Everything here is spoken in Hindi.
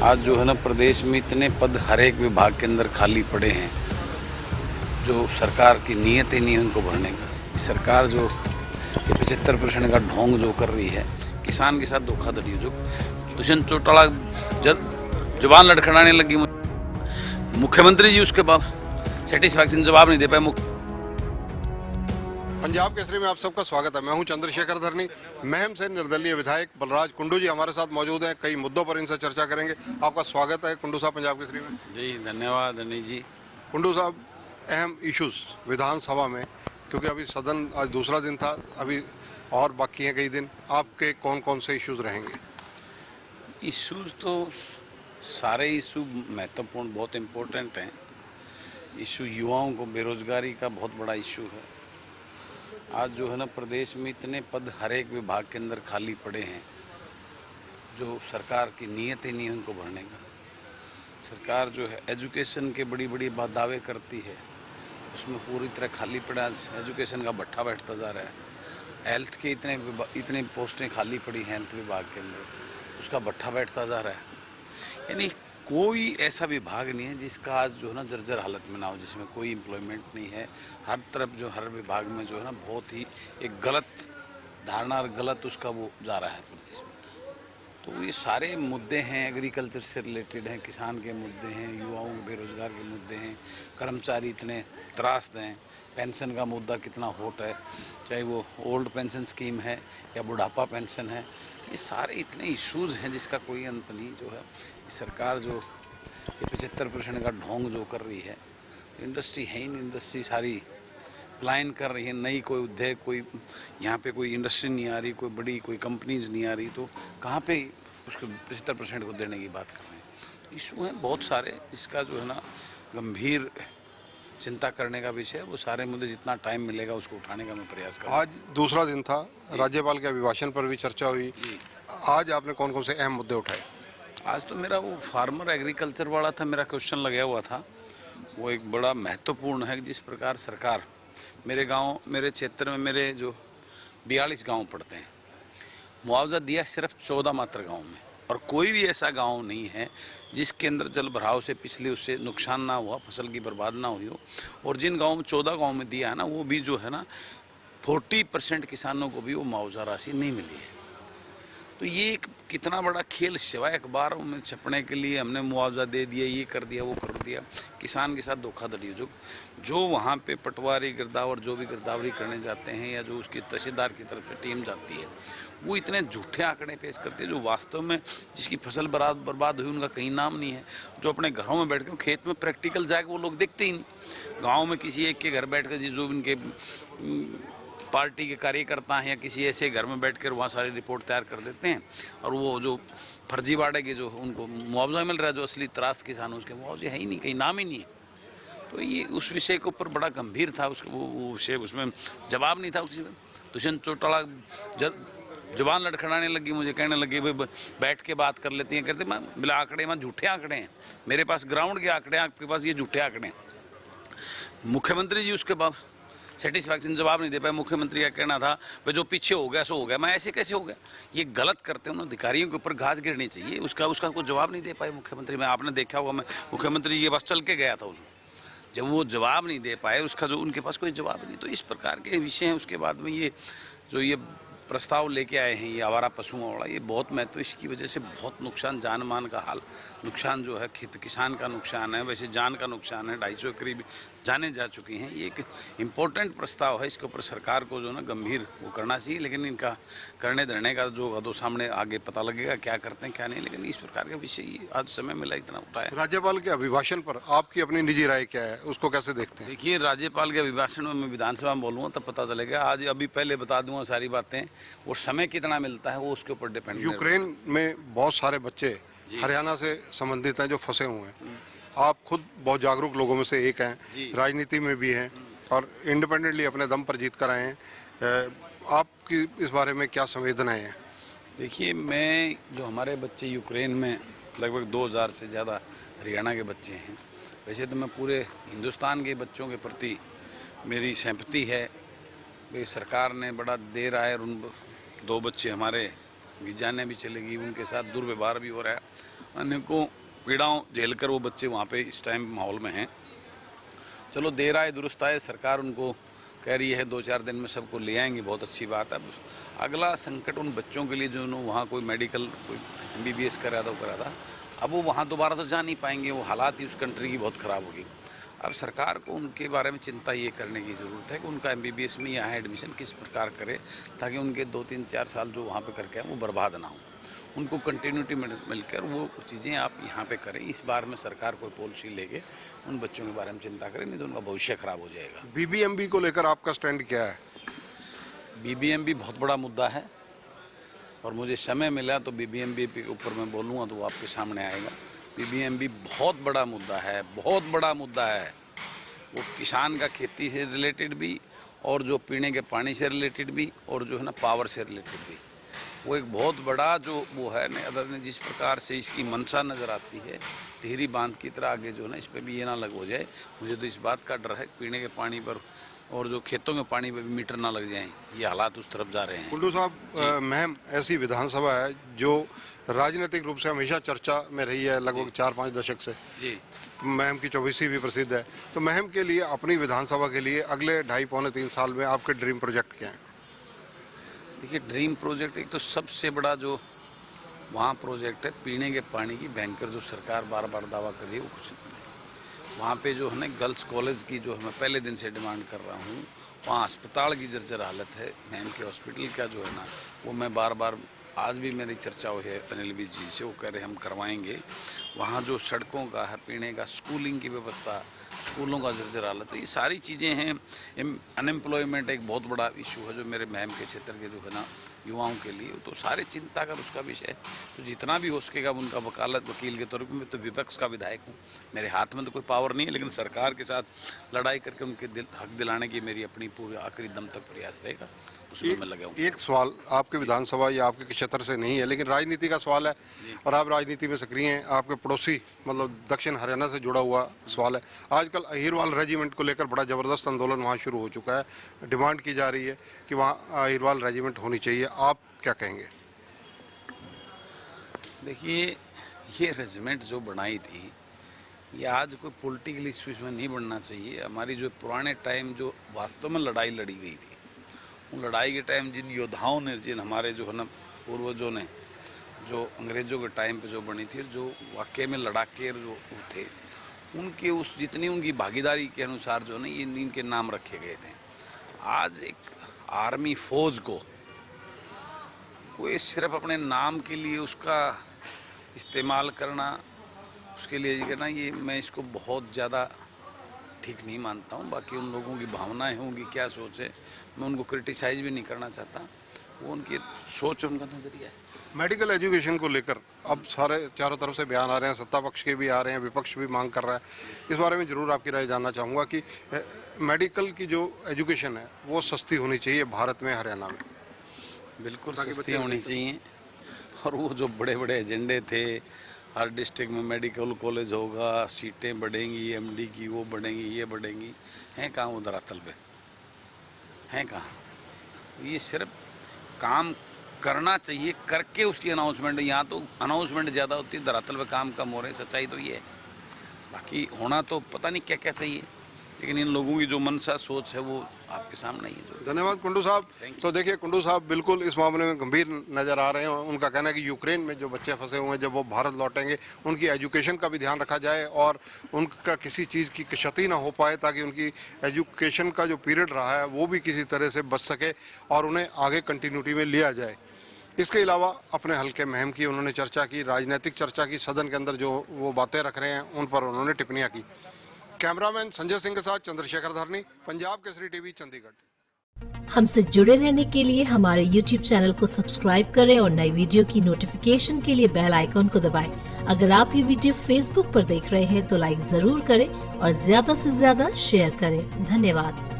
आज जो है ना प्रदेश में इतने पद हर एक विभाग के अंदर खाली पड़े हैं, जो सरकार की नीयत ही नहीं है उनको भरने का। ये सरकार जो 75% का ढोंग जो कर रही है, किसान के साथ धोखाधड़ी जो दुष्यंत चौटाला जुबान लड़खड़ाने लगी। मुख्यमंत्री जी उसके बाद सेटिस्फैक्शन जवाब नहीं दे पाए। पंजाब केसरी में आप सबका स्वागत है। मैं हूं चंद्रशेखर धरनी। महम से निर्दलीय विधायक बलराज कुंडू जी हमारे साथ मौजूद हैं। कई मुद्दों पर इनसे चर्चा करेंगे। आपका स्वागत है कुंडू साहब पंजाब केसरी में। जी धन्यवाद अनिल जी। कुंडू साहब, अहम इश्यूज विधानसभा में, क्योंकि अभी सदन आज दूसरा दिन था, अभी और बाकी हैं कई दिन, आपके कौन कौन से इश्यूज रहेंगे? इश्यूज तो सारे इशू महत्वपूर्ण, बहुत इम्पोर्टेंट हैं। इशू युवाओं को बेरोजगारी का बहुत बड़ा इशू है। आज जो है ना प्रदेश में इतने पद हर एक विभाग के अंदर खाली पड़े हैं, जो सरकार की नीयत ही नहीं है उनको भरने का। सरकार जो है एजुकेशन के बड़ी बड़ी दावे करती है, उसमें पूरी तरह खाली पड़ा। एजुकेशन का भट्ठा बैठता जा रहा है। हेल्थ के इतने पोस्टें खाली पड़ी हैं हेल्थ विभाग के अंदर, उसका भट्ठा बैठता जा रहा है। यानी कोई ऐसा विभाग नहीं है जिसका आज जो है ना जर्जर हालत में ना हो, जिसमें कोई एम्प्लॉयमेंट नहीं है। हर तरफ जो हर विभाग में जो है ना बहुत ही एक गलत धारणा और गलत उसका वो जा रहा है प्रदेश में। तो ये सारे मुद्दे हैं, एग्रीकल्चर से रिलेटेड हैं, किसान के मुद्दे हैं, युवाओं के बेरोजगार के मुद्दे हैं, कर्मचारी इतने त्रासद हैं, पेंशन का मुद्दा कितना हॉट है, चाहे वो ओल्ड पेंशन स्कीम है या बुढ़ापा पेंशन है। ये सारे इतने इश्यूज हैं जिसका कोई अंत नहीं। जो है ये सरकार जो ये 75% का ढोंग जो कर रही है, इंडस्ट्री है ही नहीं, इंडस्ट्री सारी प्लान कर रही है। नई कोई उद्योग, कोई यहाँ पे कोई इंडस्ट्री नहीं आ रही, कोई बड़ी कोई कंपनीज नहीं आ रही, तो कहाँ पे उसको 75% को देने की बात कर रहे हैं। इशू हैं बहुत सारे जिसका जो है ना गंभीर चिंता करने का विषय है। वो सारे मुद्दे जितना टाइम मिलेगा उसको उठाने का मैं प्रयास करूँगा। आज दूसरा दिन था, राज्यपाल के अभिभाषण पर भी चर्चा हुई। आज आपने कौन कौन से अहम मुद्दे उठाए? आज तो मेरा वो फार्मर एग्रीकल्चर वाला था, मेरा क्वेश्चन लगा हुआ था। वो एक बड़ा महत्वपूर्ण है। जिस प्रकार सरकार मेरे गांव, मेरे क्षेत्र में मेरे जो 42 गांव पड़ते हैं, मुआवजा दिया सिर्फ 14 मात्र गांव में, और कोई भी ऐसा गांव नहीं है जिसके अंदर जल भराव से पिछले उससे नुकसान ना हुआ, फसल की बर्बाद ना हुई हो। और जिन गाँव में 14 गाँव में दिया है ना, वो भी जो है ना 40% किसानों को भी वो मुआवजा राशि नहीं मिली है। तो ये एक कितना बड़ा खेल, सिवाय अखबारों में छपने के लिए हमने मुआवजा दे दिया, ये कर दिया, वो कर दिया। किसान के साथ धोखाधड़ी जो वहाँ पे पटवारी गिरदावर जो भी गिरदावरी करने जाते हैं, या जो उसकी तहसीलदार की तरफ से टीम जाती है, वो इतने झूठे आंकड़े पेश करते हैं जो वास्तव में जिसकी फसल बर्बाद हुई उनका कहीं नाम नहीं है। जो अपने घरों में बैठ के खेत में प्रैक्टिकल जाके वो लोग देखते ही नहीं। गाँव में किसी एक के घर बैठ कर जो इनके पार्टी के कार्यकर्ता हैं या किसी ऐसे घर में बैठकर वहाँ सारी रिपोर्ट तैयार कर देते हैं, और वो जो फर्जीवाड़े के जो उनको मुआवजा मिल रहा है, जो असली त्रास किसान उसके मुआवजे है ही नहीं, कहीं नाम ही नहीं है। तो ये उस विषय के ऊपर बड़ा गंभीर था। उसको वो विषय, उसमें जवाब नहीं था। उसी में दुष्यंत चौटाला जुबान लड़खड़ाने लगी, मुझे कहने लगी भाई बैठ के बात कर लेती हैं। कहते मैं बिला आंकड़े, मैं झूठे आंकड़े हैं, मेरे पास ग्राउंड के आंकड़े, आपके पास ये झूठे आंकड़े हैं। मुख्यमंत्री जी उसके बाद सेटिस्फैक्शन जवाब नहीं दे पाए। मुख्यमंत्री का कहना था भाई जो पीछे हो गया सो हो गया। मैं ऐसे कैसे हो गया? ये गलत करते हैं उन अधिकारियों के ऊपर घास गिरनी चाहिए। उसका कोई जवाब नहीं दे पाए मुख्यमंत्री। मैं आपने देखा होगा, मैं मुख्यमंत्री ये बस चल के गया था उसमें, जब वो जवाब नहीं दे पाए, उसका जो उनके पास कोई जवाब नहीं। तो इस प्रकार के विषय हैं। उसके बाद में ये जो ये प्रस्ताव लेके आए हैं, ये आवारा पशुओं वाला, ये बहुत महत्व, इसकी वजह से बहुत नुकसान, जान मान का हाल नुकसान जो है, किसान का नुकसान है, वैसे जान का नुकसान है। 250 करीब जाने जा चुकी हैं। ये एक इम्पोर्टेंट प्रस्ताव है, इसके ऊपर सरकार को जो ना गंभीर वो करना चाहिए। लेकिन इनका करने धरने का जो सामने आगे पता लगेगा क्या करते हैं क्या नहीं। लेकिन इस प्रकार का विषय आज समय मिला इतना उठाया। राज्यपाल के अभिभाषण पर आपकी अपनी निजी राय क्या है, उसको कैसे देखते हैं? देखिए, राज्यपाल के अभिभाषण में मैं विधानसभा में बोलूँगा तब पता चलेगा। आज अभी पहले बता दूंगा सारी बातें, और समय कितना मिलता है वो उसके ऊपर डिपेंड। यूक्रेन में बहुत सारे बच्चे हरियाणा से संबंधित हैं जो फंसे हुए हैं। आप खुद बहुत जागरूक लोगों में से एक हैं, राजनीति में भी हैं और इंडिपेंडेंटली अपने दम पर जीत कर आए हैं। आपकी इस बारे में क्या संवेदनाएं हैं? देखिए, मैं जो हमारे बच्चे यूक्रेन में लगभग 2000 से ज़्यादा हरियाणा के बच्चे हैं। वैसे तो मैं पूरे हिंदुस्तान के बच्चों के प्रति मेरी सिंपैथी है। भाई सरकार ने बड़ा देर आए, और उन 2 बच्चे हमारे उनकी जानें भी चलेगी, उनके साथ दुर्व्यवहार भी हो रहा है, अनेकों पीड़ाओं झेलकर वो बच्चे वहाँ पे इस टाइम माहौल में हैं। चलो देर आए दुरुस्त आए, सरकार उनको कह रही है 2-4 दिन में सबको ले आएंगे, बहुत अच्छी बात है। अगला संकट उन बच्चों के लिए जो वहाँ कोई मेडिकल कोई MBBS कर रहा था, वो करा था, अब वो वहाँ दोबारा तो जा नहीं पाएंगे, वो हालात ही उस कंट्री की बहुत ख़राब होगी। अब सरकार को उनके बारे में चिंता ये करने की ज़रूरत है कि उनका MBBS में यहाँ एडमिशन किस प्रकार करे ताकि उनके 2-3-4 साल जो वहाँ पे करके आए वो बर्बाद ना हो, उनको कंटिन्यूटी मिलकर वो चीज़ें आप यहाँ पे करें। इस बार में सरकार कोई पॉलिसी लेके उन बच्चों के बारे में चिंता करें, नहीं तो उनका भविष्य खराब हो जाएगा। BBMB को लेकर आपका स्टैंड क्या है? BBMB बहुत बड़ा मुद्दा है और मुझे समय मिला तो BBMB के ऊपर मैं बोलूँगा तो वो आपके सामने आएगा। BBMB बहुत बड़ा मुद्दा है, बहुत बड़ा मुद्दा है। वो किसान का खेती से रिलेटेड भी और जो पीने के पानी से रिलेटेड भी और जो है ना पावर से रिलेटेड भी, वो एक बहुत बड़ा जो वो है न, अदर ने जिस प्रकार से इसकी मंशा नज़र आती है टिहरी बांध की तरह आगे जो है ना इस पर भी ये ना लग हो जाए। मुझे तो इस बात का डर है पीने के पानी पर और जो खेतों के पानी पर भी मीटर ना लग जाएं, ये हालात उस तरफ जा रहे हैं। कुंडू साहब, महम ऐसी विधानसभा है जो राजनीतिक रूप से हमेशा चर्चा में रही है लगभग 4-5 दशक से। जी, महम की 24वीं भी प्रसिद्ध है, तो महम के लिए अपनी विधानसभा के लिए अगले 2.5-3 साल में आपके ड्रीम प्रोजेक्ट क्या हैं? देखिए ड्रीम प्रोजेक्ट एक तो सबसे बड़ा जो वहाँ प्रोजेक्ट है पीने के पानी की भयंकर जो सरकार बार बार दावा कर रही है वो कुछ नहीं। वहाँ पे जो है ना गर्ल्स कॉलेज की जो मैं पहले दिन से डिमांड कर रहा हूँ, वहाँ अस्पताल की जर्जर हालत है। मैम के हॉस्पिटल का जो है ना वो मैं बार बार आज भी मेरी चर्चा हुई है अनिल विज जी से, वो कह रहे हम करवाएंगे। वहाँ जो सड़कों का है, पीने का, स्कूलिंग की व्यवस्था, स्कूलों का जर्जर हालत, ये सारी चीज़ें हैं। अनएम्प्लॉयमेंट एक बहुत बड़ा इशू है जो मेरे महम के क्षेत्र के जो है ना युवाओं के लिए, तो सारे चिंता का उसका विषय है। तो जितना भी हो सकेगा उनका वकालत वकील के तौर पर, मैं तो विपक्ष का विधायक हूँ, मेरे हाथ में तो कोई पावर नहीं है, लेकिन सरकार के साथ लड़ाई करके उनके हक दिलाने की मेरी अपनी पूरी आखिरी दम तक प्रयास रहेगा, उसमें मैं लगा हूँ। एक सवाल आपके विधानसभा या आपके क्षेत्र से नहीं है, लेकिन राजनीति का सवाल है और आप राजनीति में सक्रिय हैं। आपके पड़ोसी मतलब दक्षिण हरियाणा से जुड़ा हुआ सवाल है। आजकल अहिरवाल रेजिमेंट को लेकर बड़ा ज़बरदस्त आंदोलन वहाँ शुरू हो चुका है, डिमांड की जा रही है कि वहाँ अहिरवाल रेजिमेंट होनी चाहिए, आप क्या कहेंगे? देखिए ये रेजिमेंट जो बनाई थी ये आज कोई पॉलिटिकल इश्यूज में नहीं बनना चाहिए। हमारी जो पुराने टाइम जो वास्तव में लड़ाई लड़ी गई थी, उन लड़ाई के टाइम जिन योद्धाओं ने, जिन हमारे जो है ना पूर्वजों ने, जो अंग्रेज़ों के टाइम पे जो बनी थी, जो वाकई में लड़ाके जो थे, उनके उस जितनी उनकी भागीदारी के अनुसार जो ना ये इनके नाम रखे गए थे। आज एक आर्मी फौज को वो सिर्फ अपने नाम के लिए उसका इस्तेमाल करना, उसके लिए ये करना, ये मैं इसको बहुत ज़्यादा ठीक नहीं मानता हूँ। बाकी उन लोगों की भावनाएं होंगी, क्या सोच है, मैं उनको क्रिटिसाइज भी नहीं करना चाहता, वो उनकी सोच, उनका नज़रिया है। मेडिकल एजुकेशन को लेकर अब सारे चारों तरफ से बयान आ रहे हैं, सत्ता पक्ष के भी आ रहे हैं, विपक्ष भी मांग कर रहा है। इस बारे में ज़रूर आपकी राय जानना चाहूँगा कि मेडिकल की जो एजुकेशन है वो सस्ती होनी चाहिए भारत में, हरियाणा में। बिल्कुल सस्ती होनी चाहिए, और वो जो बड़े बड़े एजेंडे थे, हर डिस्ट्रिक्ट में मेडिकल कॉलेज होगा, सीटें बढ़ेंगी, MD की वो बढ़ेंगी, ये बढ़ेंगी, हैं कहाँ वो धरातल पे हैं कहाँ? ये सिर्फ काम करना चाहिए, करके उसकी अनाउंसमेंट, यहाँ तो अनाउंसमेंट ज़्यादा होती है, धरातल पे काम कम हो रहे हैं। सच्चाई तो ये है, बाकी होना तो पता नहीं क्या क्या चाहिए, लेकिन इन लोगों की जो मनसा सोच है वो आपके सामने ही है। धन्यवाद कुंडू साहब। तो देखिए कुंडू साहब बिल्कुल इस मामले में गंभीर नज़र आ रहे हैं। उनका कहना है कि यूक्रेन में जो बच्चे फंसे हुए हैं, जब वो भारत लौटेंगे उनकी एजुकेशन का भी ध्यान रखा जाए और उनका किसी चीज़ की क्षति ना हो पाए, ताकि उनकी एजुकेशन का जो पीरियड रहा है वो भी किसी तरह से बच सके और उन्हें आगे कंटिन्यूटी में लिया जाए। इसके अलावा अपने हल्के महम की उन्होंने चर्चा की, राजनीतिक चर्चा की, सदन के अंदर जो वो बातें रख रहे हैं उन पर उन्होंने टिप्पणियाँ की। कैमरामैन संजय सिंह के साथ चंद्रशेखर धरनी, पंजाब केसरी टीवी, चंडीगढ़। हमसे जुड़े रहने के लिए हमारे YouTube चैनल को सब्सक्राइब करें और नई वीडियो की नोटिफिकेशन के लिए बेल आइकॉन को दबाएं। अगर आप ये वीडियो Facebook पर देख रहे हैं तो लाइक जरूर करें और ज्यादा से ज्यादा शेयर करें। धन्यवाद।